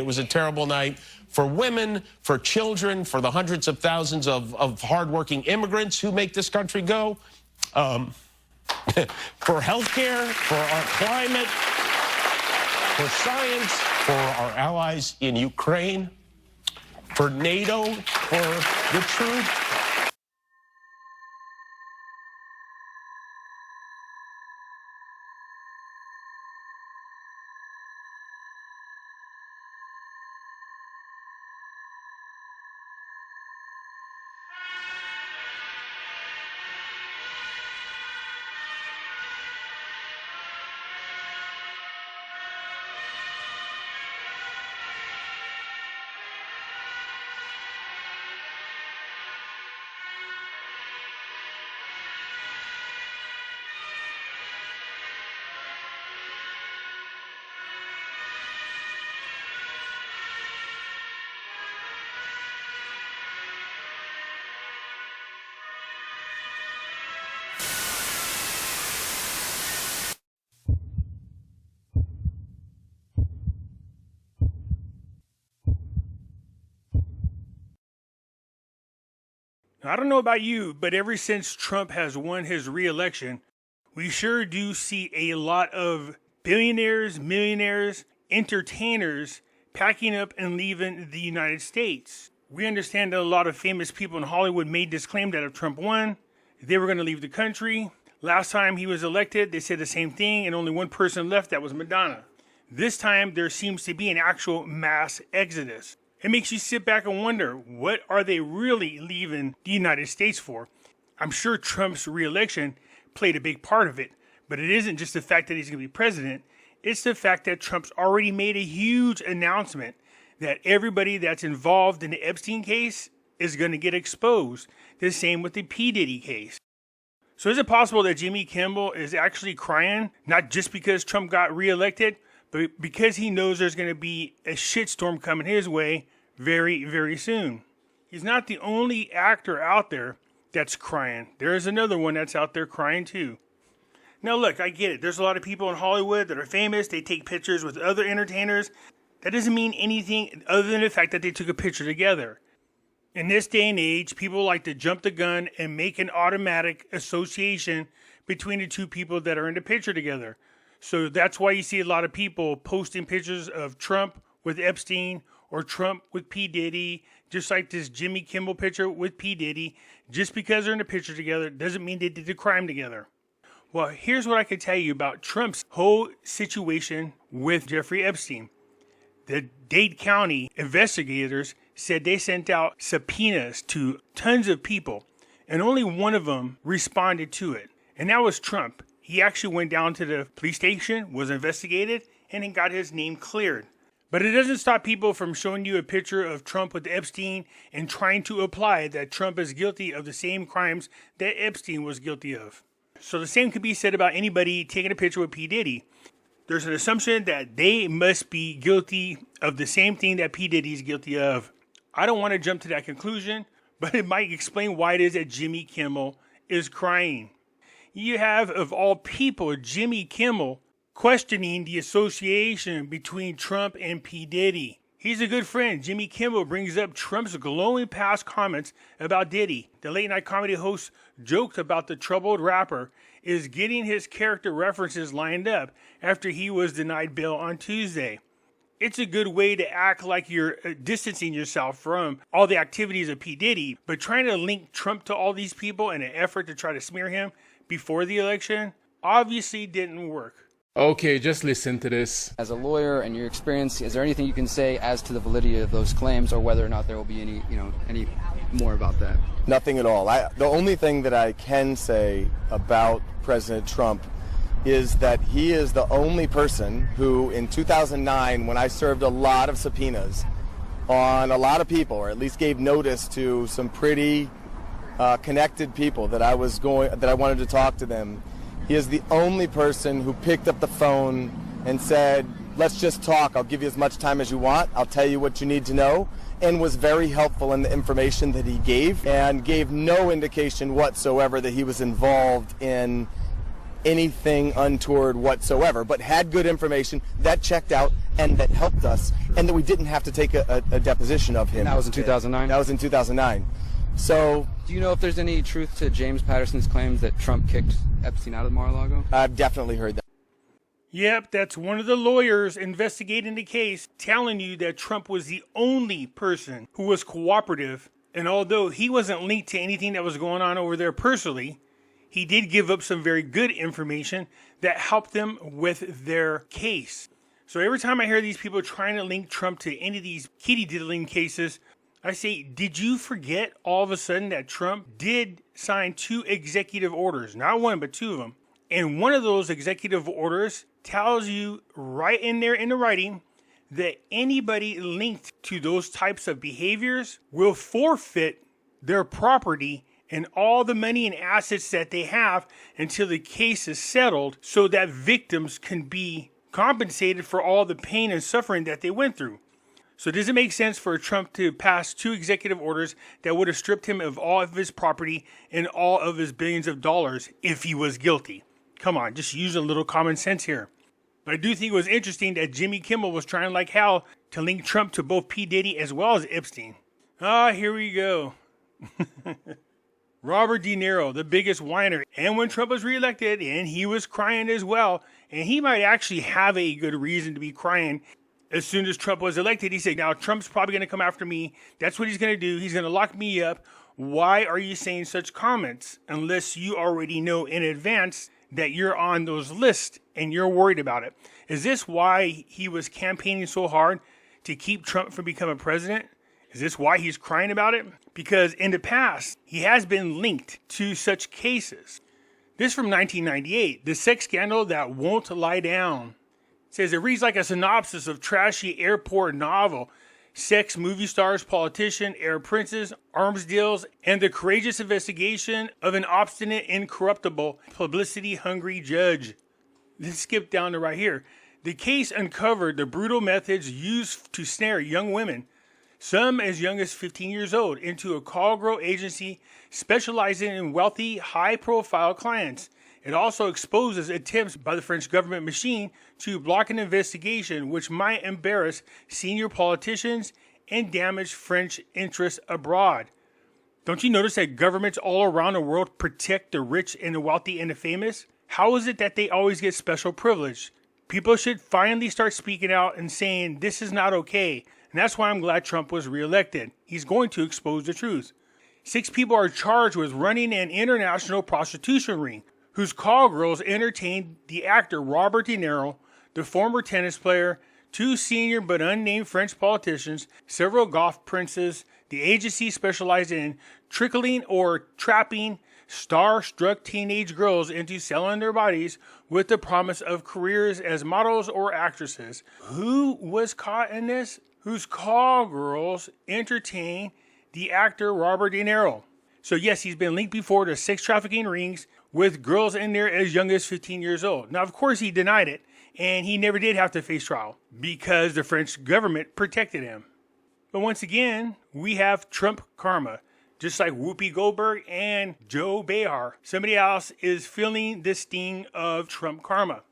It was a terrible night for women, for children, for the hundreds of thousands of hardworking immigrants who make this country go, for healthcare, for our climate, for science, for our allies in Ukraine, for NATO, for the truth. I don't know about you, but ever since Trump has won his re-election, we sure do see a lot of billionaires, millionaires, entertainers packing up and leaving the United States. We understand that a lot of famous people in Hollywood made this claim that if Trump won, they were going to leave the country. Last time he was elected, they said the same thing, and only one person left, that was Madonna. This time, there seems to be an actual mass exodus. It makes you sit back and wonder, what are they really leaving the United States for? I'm sure Trump's re-election played a big part of it, but it isn't just the fact that he's going to be president. It's the fact that Trump's already made a huge announcement that everybody that's involved in the Epstein case is going to get exposed. The same with the P. Diddy case. So is it possible that Jimmy Kimmel is actually crying, not just because Trump got re-elected, but because he knows there's going to be a shitstorm coming his way very, very soon? He's not the only actor out there that's crying. There is another one that's out there crying too. Now look, I get it. There's a lot of people in Hollywood that are famous. They take pictures with other entertainers. That doesn't mean anything other than the fact that they took a picture together. In this day and age, people like to jump the gun and make an automatic association between the two people that are in the picture together. So that's why you see a lot of people posting pictures of Trump with Epstein or Trump with P. Diddy, just like this Jimmy Kimmel picture with P. Diddy. Just because they're in a picture together doesn't mean they did the crime together. Well, here's what I can tell you about Trump's whole situation with Jeffrey Epstein. The Dade County investigators said they sent out subpoenas to tons of people, and only one of them responded to it, and that was Trump. He actually went down to the police station, was investigated, and he got his name cleared. But it doesn't stop people from showing you a picture of Trump with Epstein and trying to imply that Trump is guilty of the same crimes that Epstein was guilty of. So the same could be said about anybody taking a picture with P. Diddy. There's an assumption that they must be guilty of the same thing that P. Diddy is guilty of. I don't want to jump to that conclusion, but it might explain why it is that Jimmy Kimmel is crying. You have, of all people, Jimmy Kimmel questioning the association between Trump and P. Diddy. He's a good friend. Jimmy Kimmel brings up Trump's glowing past comments about Diddy. The late night comedy host joked about the troubled rapper is getting his character references lined up after he was denied bail on Tuesday. It's a good way to act like you're distancing yourself from all the activities of P. Diddy, but trying to link Trump to all these people in an effort to try to smear him before the election obviously didn't work. Okay, just listen to this. As a lawyer and your experience, is there anything you can say as to the validity of those claims, or whether or not there will be any more about that? Nothing at all. The only thing that I can say about President Trump is that he is the only person who, in 2009, when I served a lot of subpoenas on a lot of people, or at least gave notice to some pretty connected people that I wanted to talk to them, he is the only person who picked up the phone and said, let's just talk. I'll give you as much time as you want. I'll tell you what you need to know, and was very helpful in the information that he gave, and gave no indication whatsoever that he was involved in anything untoward whatsoever, but had good information that checked out and that helped us, and that we didn't have to take a deposition of him. And that was in 2009? That was in 2009. So, do you know if there's any truth to James Patterson's claims that Trump kicked Epstein out of Mar-a-Lago? I've definitely heard that. Yep, that's one of the lawyers investigating the case telling you that Trump was the only person who was cooperative. And although he wasn't linked to anything that was going on over there personally, he did give up some very good information that helped them with their case. So every time I hear these people trying to link Trump to any of these kitty diddling cases, I say, did you forget all of a sudden that Trump did sign 2 executive orders? Not one, but 2 of them. And one of those executive orders tells you right in there in the writing that anybody linked to those types of behaviors will forfeit their property and all the money and assets that they have until the case is settled, so that victims can be compensated for all the pain and suffering that they went through. So does it make sense for Trump to pass 2 executive orders that would have stripped him of all of his property and all of his billions of dollars if he was guilty? Come on, just use a little common sense here. But I do think it was interesting that Jimmy Kimmel was trying like hell to link Trump to both P. Diddy as well as Epstein. Here we go. Robert De Niro, the biggest whiner. And when Trump was reelected, and he was crying as well, and he might actually have a good reason to be crying. As soon as Trump was elected, he said, now Trump's probably going to come after me. That's what he's going to do. He's going to lock me up. Why are you saying such comments unless you already know in advance that you're on those lists and you're worried about it? Is this why he was campaigning so hard to keep Trump from becoming president? Is this why he's crying about it? Because in the past, he has been linked to such cases. This from 1998, the sex scandal that won't lie down. It says it reads like a synopsis of trashy airport novel. Sex movie stars, politician, air princes, arms deals, and the courageous investigation of an obstinate, incorruptible, publicity-hungry judge. Let's skip down to right here. The case uncovered the brutal methods used to snare young women, some as young as 15 years old, into a call girl agency specializing in wealthy, high-profile clients. It also exposes attempts by the French government machine to block an investigation which might embarrass senior politicians and damage French interests abroad. Don't you notice that governments all around the world protect the rich and the wealthy and the famous? How is it that they always get special privilege? People should finally start speaking out and saying this is not okay. And that's why I'm glad Trump was reelected. He's going to expose the truth. 6 people are charged with running an international prostitution ring, whose call girls entertained the actor Robert De Niro, the former tennis player, 2 senior but unnamed French politicians, several golf princes. The agency specialized in trickling or trapping star-struck teenage girls into selling their bodies with the promise of careers as models or actresses. Who was caught in this? Whose call girls entertained the actor Robert De Niro. So yes, he's been linked before to sex trafficking rings with girls in there as young as 15 years old. Now, of course, he denied it, and he never did have to face trial because the French government protected him. But once again, we have Trump karma. Just like Whoopi Goldberg and Joe Behar, somebody else is feeling the sting of Trump karma.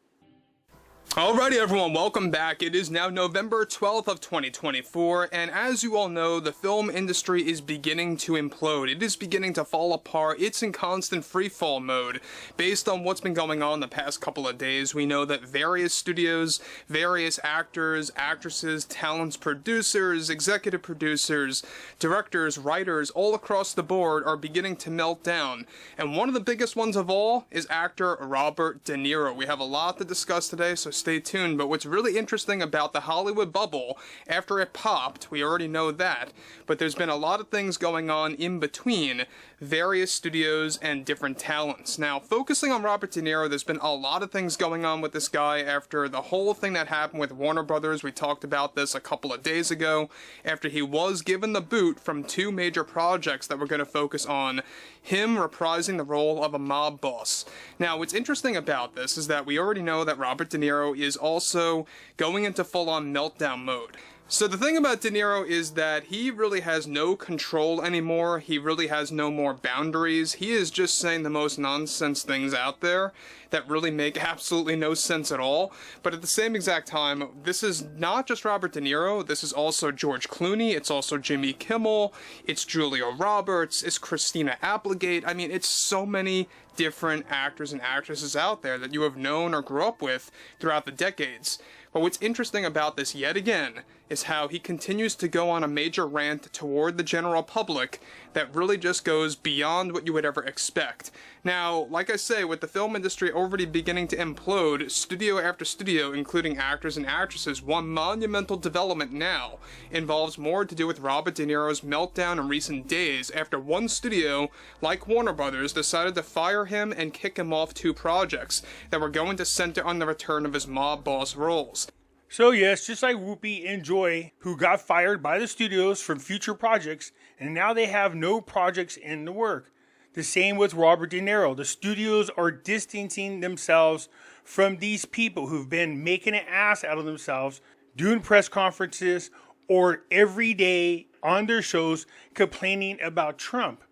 Alrighty everyone, welcome back. It is now November 12th of 2024, and as you all know, the film industry is beginning to implode. It is beginning to fall apart. It's in constant freefall mode. Based on what's been going on the past couple of days, we know that various studios, various actors, actresses, talents, producers, executive producers, directors, writers, all across the board are beginning to melt down. And one of the biggest ones of all is actor Robert De Niro. We have a lot to discuss today, so stay tuned. But what's really interesting about the Hollywood bubble, after it popped, we already know that, but there's been a lot of things going on in between various studios and different talents. Now, focusing on Robert De Niro, there's been a lot of things going on with this guy after the whole thing that happened with Warner Brothers. We talked about this a couple of days ago, after he was given the boot from 2 major projects that were going to focus on him reprising the role of a mob boss. Now, what's interesting about this is that we already know that Robert De Niro is also going into full-on meltdown mode. So the thing about De Niro is that he really has no control anymore. He really has no more boundaries. He is just saying the most nonsense things out there that really make absolutely no sense at all. But at the same exact time, this is not just Robert De Niro. This is also George Clooney. It's also Jimmy Kimmel. It's Julia Roberts. It's Christina Applegate. I mean, it's so many different actors and actresses out there that you have known or grew up with throughout the decades. But what's interesting about this, yet again, is how he continues to go on a major rant toward the general public that really just goes beyond what you would ever expect. Now, like I say, with the film industry already beginning to implode, studio after studio, including actors and actresses, one monumental development now involves more to do with Robert De Niro's meltdown in recent days after one studio, like Warner Brothers, decided to fire him and kick him off 2 projects that were going to center on the return of his mob boss roles. So yes, just like Whoopi and Joy, who got fired by the studios from future projects, and now they have no projects in the work. The same with Robert De Niro. The studios are distancing themselves from these people who've been making an ass out of themselves, doing press conferences, or every day on their shows complaining about Trump.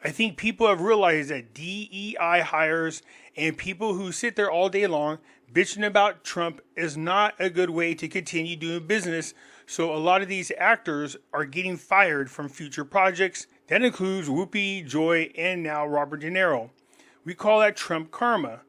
I think people have realized that DEI hires and people who sit there all day long bitching about Trump is not a good way to continue doing business. So a lot of these actors are getting fired from future projects. That includes Whoopi, Joy, and now Robert De Niro. We call that Trump karma.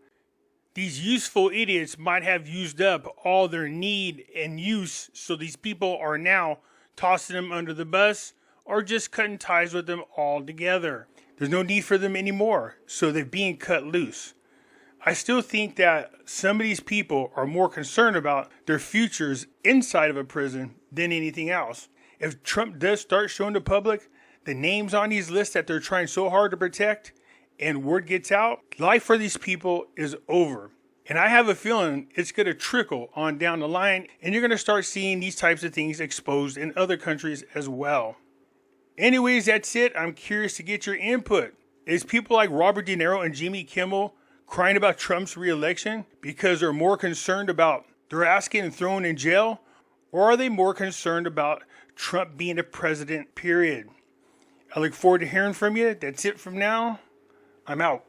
These useful idiots might have used up all their need and use, so these people are now tossing them under the bus or just cutting ties with them altogether. There's no need for them anymore, so they're being cut loose. I still think that some of these people are more concerned about their futures inside of a prison than anything else. If Trump does start showing the public the names on these lists that they're trying so hard to protect, and word gets out, life for these people is over. And I have a feeling it's going to trickle on down the line, and you're going to start seeing these types of things exposed in other countries as well. Anyways, that's it. I'm curious to get your input. Is people like Robert De Niro and Jimmy Kimmel crying about Trump's re-election because they're more concerned about their ass getting thrown in jail? Or are they more concerned about Trump being a president, period? I look forward to hearing from you. That's it from now. I'm out.